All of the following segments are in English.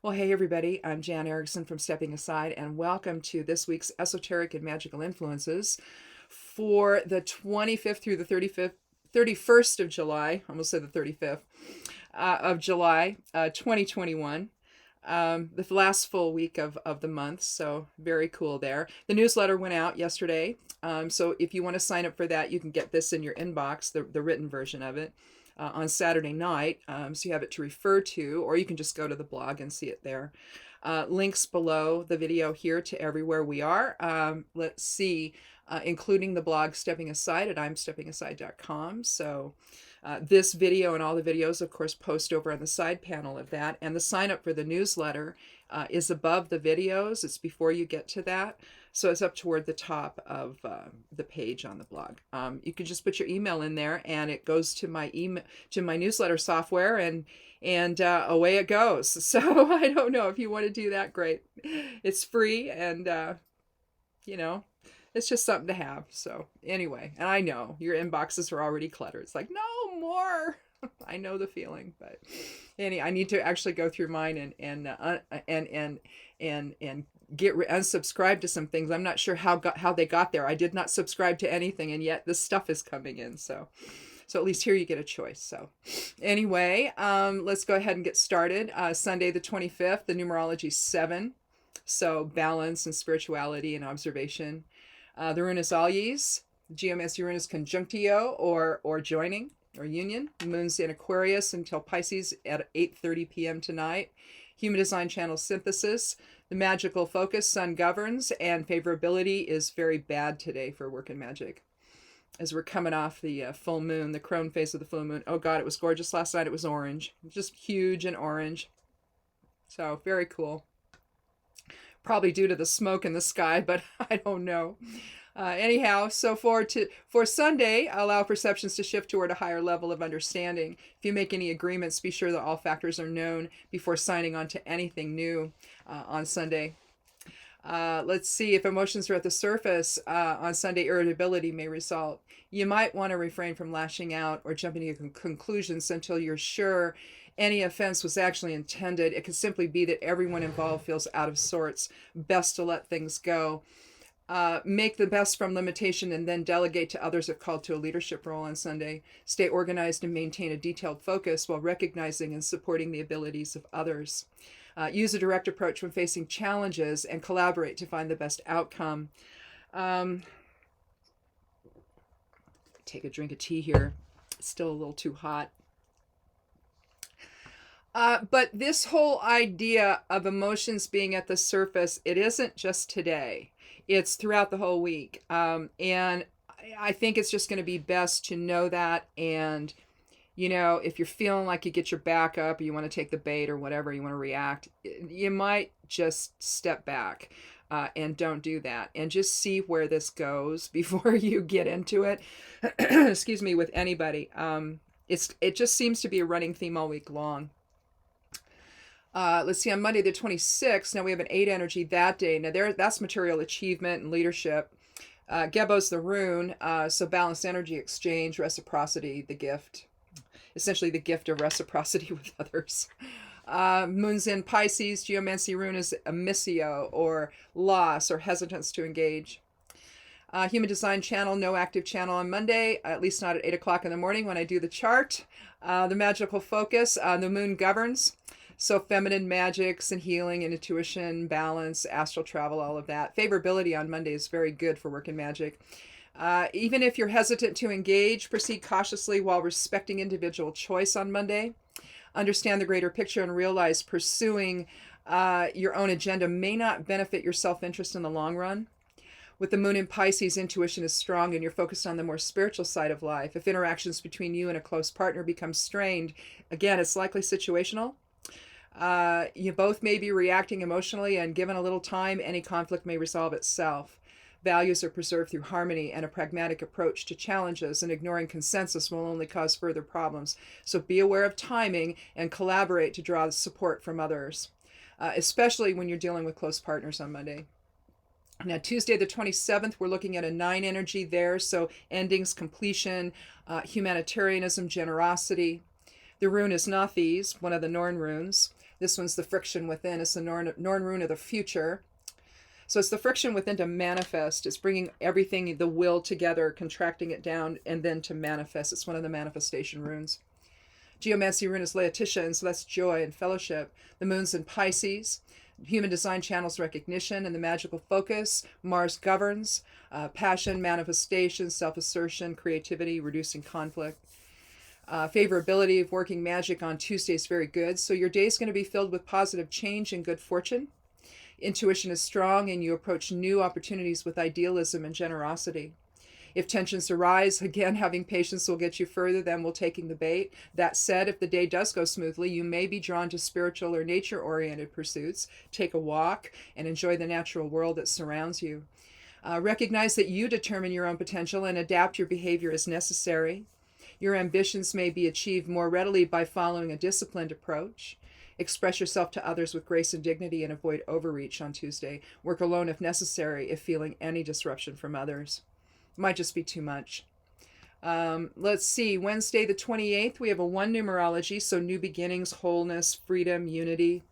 Well, hey everybody, I'm Jan Erickson from Stepping Aside, and welcome to this week's Esoteric and Magical Influences for the 25th through the 31st of July, almost said the 35th, of July, 2021. The last full week of the month, so very cool there. The newsletter went out yesterday, so if you want to sign up for that, you can get this in your inbox, the written version of it on Saturday night, so you have it to refer to, or you can just go to the blog and see it there. Links below the video here to everywhere we are. Let's see, including the blog Stepping Aside at imsteppingaside.com. So this video and all the videos, of course, post over on the side panel of that. And the sign up for the newsletter is above the videos. It's before you get to that. So it's up toward the top of the page on the blog. You can just put your email in there, and it goes to my email, to my newsletter software, and away it goes. So I don't know if you want to do that. Great, it's free, and it's just something to have. So anyway, and I know your inboxes are already cluttered. It's like, no more. I know the feeling, but I need to actually go through mine and get unsubscribe to some things. I'm not sure how they got there. I did not subscribe to anything, and yet this stuff is coming in. So at least here you get a choice. So anyway, let's go ahead and get started. Sunday the 25th, the numerology 7. So balance and spirituality and observation. The rune is Allies. GMS Uranus conjunctio or joining or union. The moon's in Aquarius until Pisces at 8:30 p.m. tonight. Human design channel synthesis. The magical focus, sun governs, and favorability is very bad today for work and magic. As we're coming off the full moon, the crone phase of the full moon. Oh God, it was gorgeous last night. It was orange, just huge and orange. So very cool. Probably due to the smoke in the sky, but I don't know. Anyhow, so for Sunday, allow perceptions to shift toward a higher level of understanding. If you make any agreements, be sure that all factors are known before signing on to anything new on Sunday. Let's see, if emotions are at the surface on Sunday, irritability may result. You might want to refrain from lashing out or jumping to conclusions until you're sure any offense was actually intended. It could simply be that everyone involved feels out of sorts. Best to let things go. Make the best from limitation and then delegate to others if called to a leadership role on Sunday. Stay organized and maintain a detailed focus while recognizing and supporting the abilities of others. Use a direct approach when facing challenges and collaborate to find the best outcome. Take a drink of tea here. It's still a little too hot. But this whole idea of emotions being at the surface, it isn't just today. It's throughout the whole week. And I think it's just going to be best to know that. And, if you're feeling like you get your back up, or you want to take the bait or whatever, you want to react, you might just step back and don't do that. And just see where this goes before you get into it. Excuse me, with anybody. It just seems to be a running theme all week long. Let's see, on Monday the 26th, now we have an 8 energy that day. Now that's material achievement and leadership. Gebo's the rune, so balanced energy exchange, reciprocity, the gift. Essentially the gift of reciprocity with others. Moon's in Pisces, geomancy rune is emissio, or loss, or hesitance to engage. Human design channel, no active channel on Monday, at least not at 8 o'clock in the morning when I do the chart. The magical focus, the moon governs. So feminine magics and healing and intuition, balance, astral travel, all of that. Favorability on Monday is very good for work and magic. Even if you're hesitant to engage, proceed cautiously while respecting individual choice on Monday. Understand the greater picture and realize pursuing your own agenda may not benefit your self-interest in the long run. With the moon in Pisces, intuition is strong and you're focused on the more spiritual side of life. If interactions between you and a close partner become strained, again, it's likely situational. You both may be reacting emotionally, and given a little time, any conflict may resolve itself. Values are preserved through harmony and a pragmatic approach to challenges, and ignoring consensus will only cause further problems. So be aware of timing and collaborate to draw support from others, especially when you're dealing with close partners on Monday. Now, Tuesday the 27th, we're looking at a 9 energy there, so endings, completion, humanitarianism, generosity. The rune is Nathes, one of the Norn runes. This one's the friction within. It's the Norn rune of the future. So it's the friction within to manifest. It's bringing everything, the will together, contracting it down, and then to manifest. It's one of the manifestation runes. Geomancy rune is Laetitia, and so that's joy and fellowship. The moon's in Pisces. Human design channels recognition and the magical focus. Mars governs passion, manifestation, self-assertion, creativity, reducing conflict. Favorability of working magic on Tuesday is very good. So your day is going to be filled with positive change and good fortune. Intuition is strong, and you approach new opportunities with idealism and generosity. If tensions arise, again, having patience will get you further than will taking the bait. That said, if the day does go smoothly, you may be drawn to spiritual or nature-oriented pursuits. Take a walk and enjoy the natural world that surrounds you. Recognize that you determine your own potential and adapt your behavior as necessary. Your ambitions may be achieved more readily by following a disciplined approach. Express yourself to others with grace and dignity and avoid overreach on Tuesday. Work alone if necessary if feeling any disruption from others. Might just be too much. Let's see. Wednesday the 28th, we have a 1 numerology, so new beginnings, wholeness, freedom, unity.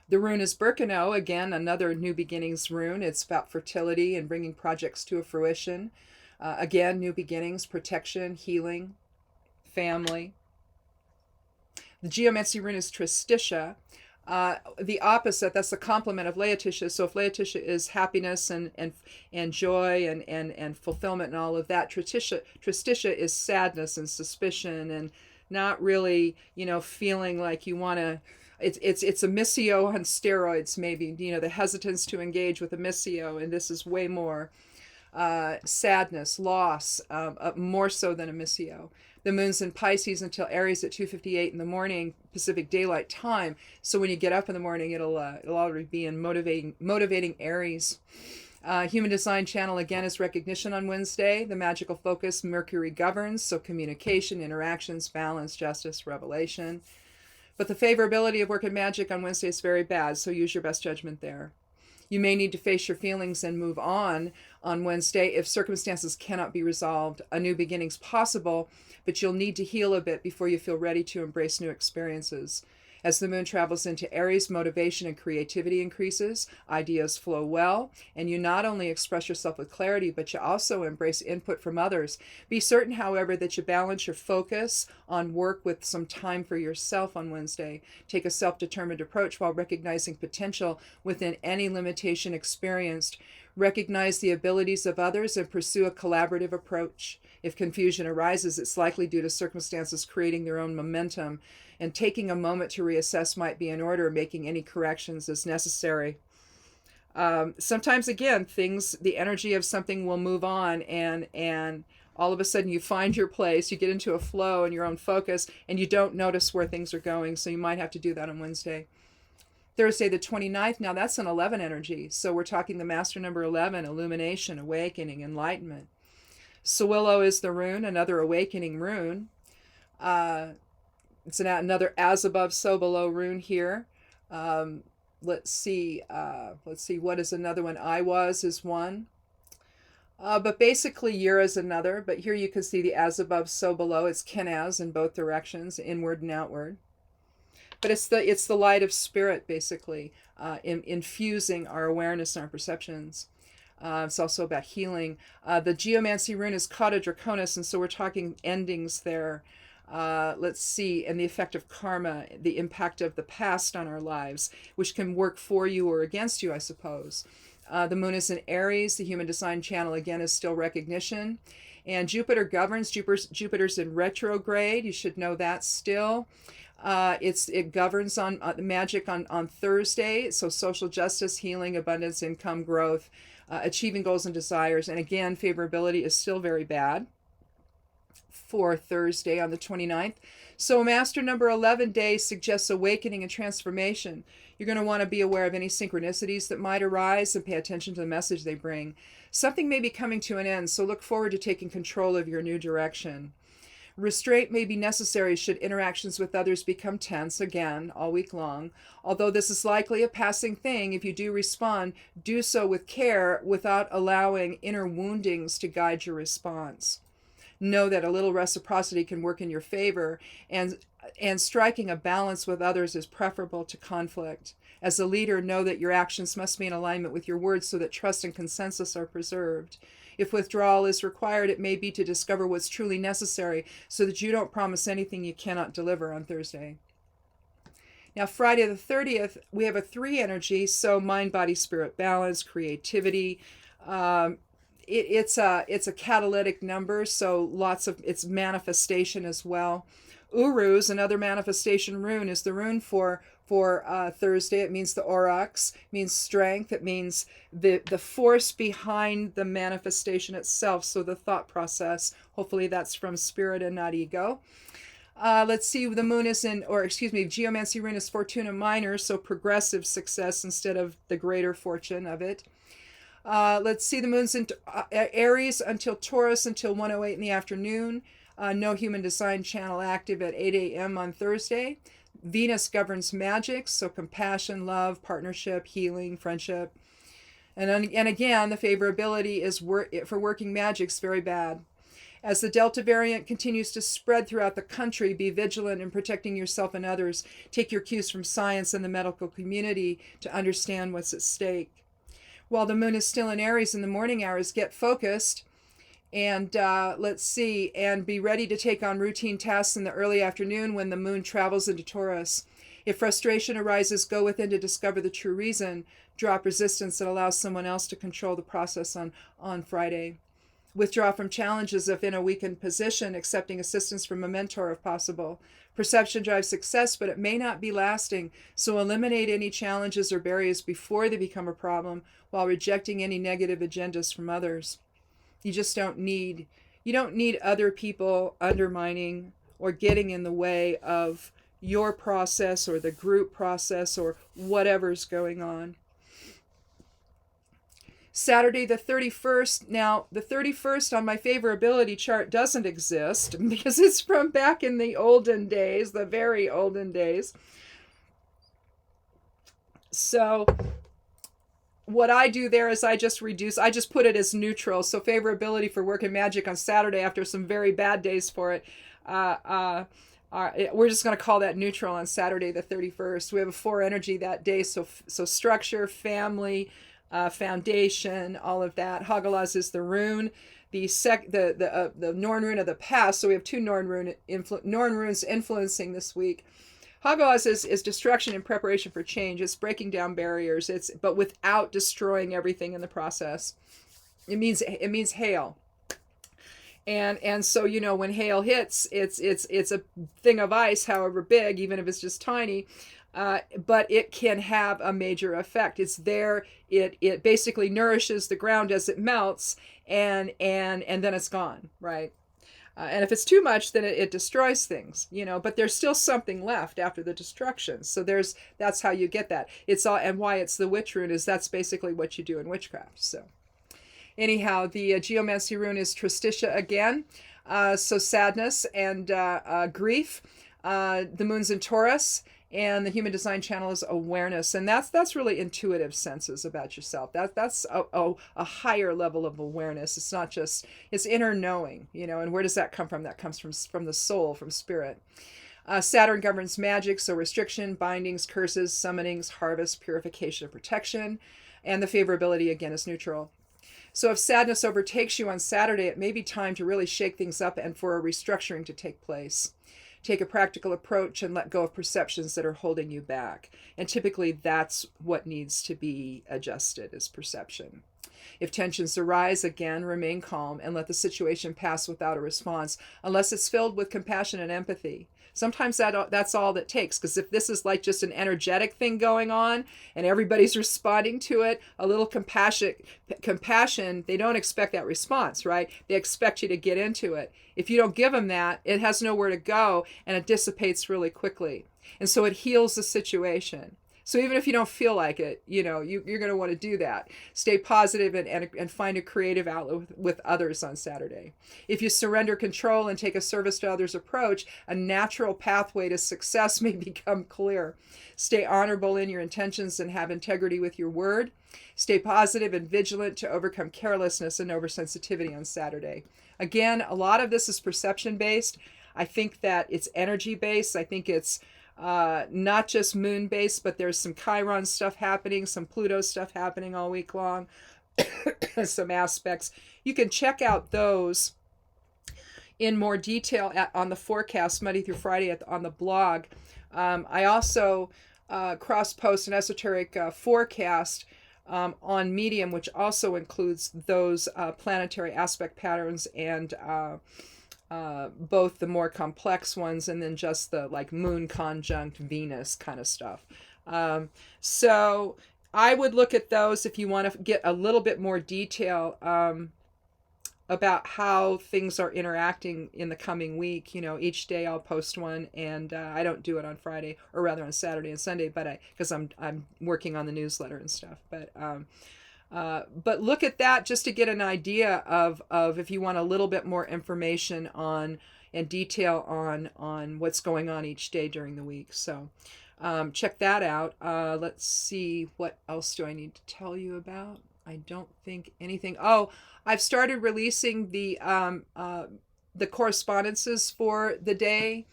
The rune is Birkenau, again, another new beginnings rune. It's about fertility and bringing projects to a fruition. Again, new beginnings, protection, healing, family. The geomancy rune is Tristitia. The opposite, that's the complement of Laetitia. So if Laetitia is happiness and joy and fulfillment and all of that, Tristitia is sadness and suspicion and not really, feeling like you want to. It's a missio on steroids, maybe, the hesitance to engage with a missio, and this is way more sadness, loss, more so than a missio. The moon's in Pisces until Aries at 2:58 in the morning, Pacific Daylight Time. So when you get up in the morning, it'll already be in motivating Aries. Human design channel again is recognition on Wednesday. The magical focus, Mercury governs, so communication, interactions, balance, justice, revelation. But the favorability of working magic on Wednesday is very bad, so use your best judgment there. You may need to face your feelings and move on Wednesday if circumstances cannot be resolved. A new beginning's possible, but you'll need to heal a bit before you feel ready to embrace new experiences. As the moon travels into Aries, motivation and creativity increases, ideas flow well, and you not only express yourself with clarity, but you also embrace input from others. Be certain, however, that you balance your focus on work with some time for yourself on Wednesday. Take a self-determined approach while recognizing potential within any limitation experienced. Recognize the abilities of others and pursue a collaborative approach. If confusion arises, it's likely due to circumstances creating their own momentum, and taking a moment to reassess might be in order, making any corrections as necessary. Sometimes, again, the energy of something will move on, and all of a sudden you find your place, you get into a flow and your own focus, and you don't notice where things are going, so you might have to do that on Wednesday. Thursday the 29th, now that's an 11 energy, so we're talking the master number 11, illumination, awakening, enlightenment. Sewillow is the rune, another awakening rune. It's another as above, so below rune here. Let's see, what is another one? I was is one. But basically Yura is another, but here you can see the as above, so below. It's Kenaz in both directions, inward and outward. But it's the light of spirit, basically, infusing our awareness and our perceptions. It's also about healing. The geomancy rune is Kata Draconis, and so we're talking endings there. Let's see, and the effect of karma, the impact of the past on our lives, which can work for you or against you, I suppose. The moon is in Aries. The human design channel, again, is still recognition. And Jupiter governs. Jupiter's in retrograde. You should know that still. It governs on magic on Thursday. So social justice, healing, abundance, income, growth, achieving goals and desires. And again, favorability is still very bad for Thursday on the 29th. So master number 11 day suggests awakening and transformation. You're going to want to be aware of any synchronicities that might arise and pay attention to the message they bring. Something may be coming to an end, so look forward to taking control of your new direction. Restraint may be necessary should interactions with others become tense, again, all week long. Although this is likely a passing thing, if you do respond, do so with care without allowing inner woundings to guide your response. know that a little reciprocity can work in your favor, and striking a balance with others is preferable to conflict. As a leader, know that your actions must be in alignment with your words so that trust and consensus are preserved. If withdrawal is required, it may be to discover what's truly necessary so that you don't promise anything you cannot deliver on Thursday. Now, Friday the 30th, we have a 3 energy, so mind, body, spirit balance, creativity. It's a catalytic number, so lots of it's manifestation as well. Uruz, another manifestation rune, is the rune for Thursday. It means the aurochs, means strength. It means the force behind the manifestation itself, so the thought process. Hopefully that's from spirit and not ego. Let's see, the moon is geomancy rune is Fortuna Minor, so progressive success instead of the greater fortune of it. Let's see, the moon's in Aries until Taurus until 1:08 in the afternoon. No human design channel active at 8 a.m. on Thursday. Venus governs magic, so compassion, love, partnership, healing, friendship. And again, the favorability is for working magic's very bad. As the Delta variant continues to spread throughout the country, be vigilant in protecting yourself and others. Take your cues from science and the medical community to understand what's at stake. While the moon is still in Aries in the morning hours, get focused and and be ready to take on routine tasks in the early afternoon when the moon travels into Taurus. If frustration arises, go within to discover the true reason. Drop resistance that allows someone else to control the process on Friday. Withdraw from challenges if in a weakened position, accepting assistance from a mentor if possible. Perception drives success, but it may not be lasting, so eliminate any challenges or barriers before they become a problem while rejecting any negative agendas from others. You don't need other people undermining or getting in the way of your process or the group process or whatever's going on. Saturday the 31st. Now, the 31st on my favorability chart doesn't exist because it's from back in the olden days, the very olden days. So what I do there is I just put it as neutral. So favorability for work and magic on Saturday after some very bad days for it. We're just going to call that neutral on Saturday the 31st. We have a 4 energy that day. So structure, family, foundation, all of that. Hagalaz is the rune, the Norn rune of the past. So we have 2 Norn runes influencing this week. Hagalaz is destruction in preparation for change. It's breaking down barriers. But without destroying everything in the process. It means hail. And so when hail hits, it's a thing of ice, however big, even if it's just tiny. But it can have a major effect. It's there. It basically nourishes the ground as it melts, and then it's gone, right? And if it's too much, then it destroys things, But there's still something left after the destruction. So that's how you get that. It's all, and why it's the witch rune is that's basically what you do in witchcraft. So anyhow, the geomancy rune is Tristitia again. So sadness and grief. The moon's in Taurus. And the human design channel is awareness. And that's really intuitive senses about yourself. That's a higher level of awareness. It's not just, it's inner knowing, and where does that come from? That comes from the soul, from spirit. Saturn governs magic, so restriction, bindings, curses, summonings, harvest, purification, and protection. And the favorability, again, is neutral. So if sadness overtakes you on Saturday, it may be time to really shake things up and for a restructuring to take place. Take a practical approach and let go of perceptions that are holding you back. And typically that's what needs to be adjusted, is perception. If tensions arise, again, remain calm and let the situation pass without a response, unless it's filled with compassion and empathy. Sometimes that's all that takes, because if this is like just an energetic thing going on and everybody's responding to it, a little compassion, they don't expect that response, right? They expect you to get into it. If you don't give them that, it has nowhere to go and it dissipates really quickly. And so it heals the situation. So even if you don't feel like it, you're going to want to do that. Stay positive and find a creative outlet with others on Saturday. If you surrender control and take a service to others approach, a natural pathway to success may become clear. Stay honorable in your intentions and have integrity with your word. Stay positive and vigilant to overcome carelessness and oversensitivity on Saturday. Again, a lot of this is perception based. I think that it's energy based. I think it's not just moon based, but there's some Chiron stuff happening, some Pluto stuff happening all week long, some aspects. You can check out those in more detail on the forecast Monday through Friday on the blog. I also cross-post an esoteric forecast on Medium, which also includes those planetary aspect patterns and both the more complex ones and then just the like moon conjunct Venus kind of stuff. So I would look at those if you want to get a little bit more detail about how things are interacting in the coming week. Each day I'll post one, and I don't do it on Friday, or rather on Saturday and Sunday, but because I'm working on the newsletter and stuff. But look at that just to get an idea of if you want a little bit more information on and detail on what's going on each day during the week. So check that out. Let's see, what else do I need to tell you about? I don't think anything. Oh, I've started releasing the correspondences for the day.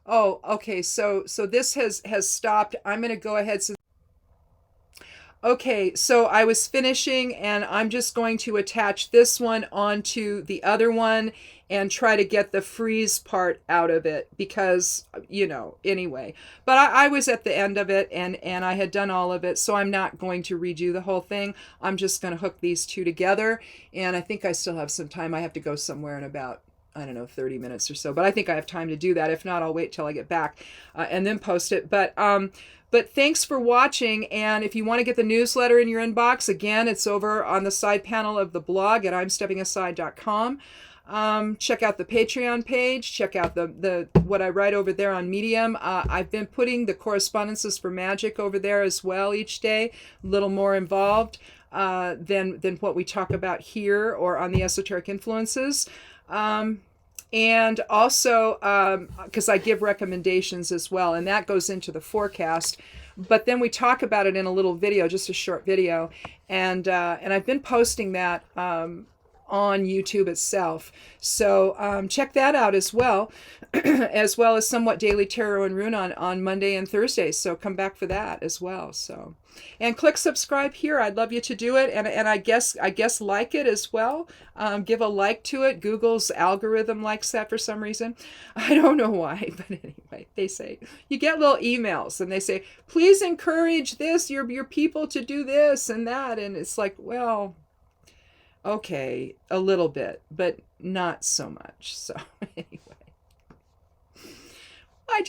Okay. So this has stopped. I'm going to go ahead. Okay, so I was finishing, and I'm just going to attach this one onto the other one and try to get the freeze part out of it because, anyway. But I was at the end of it, and I had done all of it, so I'm not going to redo the whole thing. I'm just going to hook these two together, and I think I still have some time. I have to go somewhere in about, 30 minutes or so, but I think I have time to do that. If not, I'll wait till I get back and then post it. But thanks for watching, and if you want to get the newsletter in your inbox, again, it's over on the side panel of the blog at imsteppingaside.com. Check out the Patreon page. Check out the what I write over there on Medium. I've been putting the correspondences for magic over there as well each day, a little more involved than what we talk about here or on the esoteric influences. And also, because I give recommendations as well, and that goes into the forecast. But then we talk about it in a little video, just a short video, and I've been posting that on YouTube itself. So check that out as well, as well as Somewhat Daily Tarot and Rune on Monday and Thursday. So come back for that as well. So, and click subscribe here. I'd love you to do it, and I guess like it as well. Give a like to it. Google's algorithm likes that for some reason. I don't know why, but anyway, they say you get little emails, and they say, please encourage your people to do this and that, and it's like, well, okay, a little bit, but not so much. So anyway, I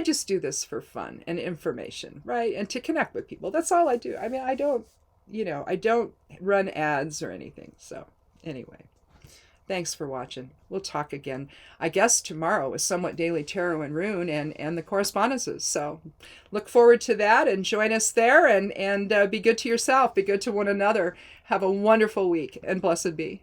just do this for fun and information, right? And to connect with people. That's all I do. I don't run ads or anything. So anyway, thanks for watching. We'll talk again, I guess, tomorrow with Somewhat Daily Tarot and Rune and the correspondences. So look forward to that, and join us there, and be good to yourself. Be good to one another. Have a wonderful week, and blessed be.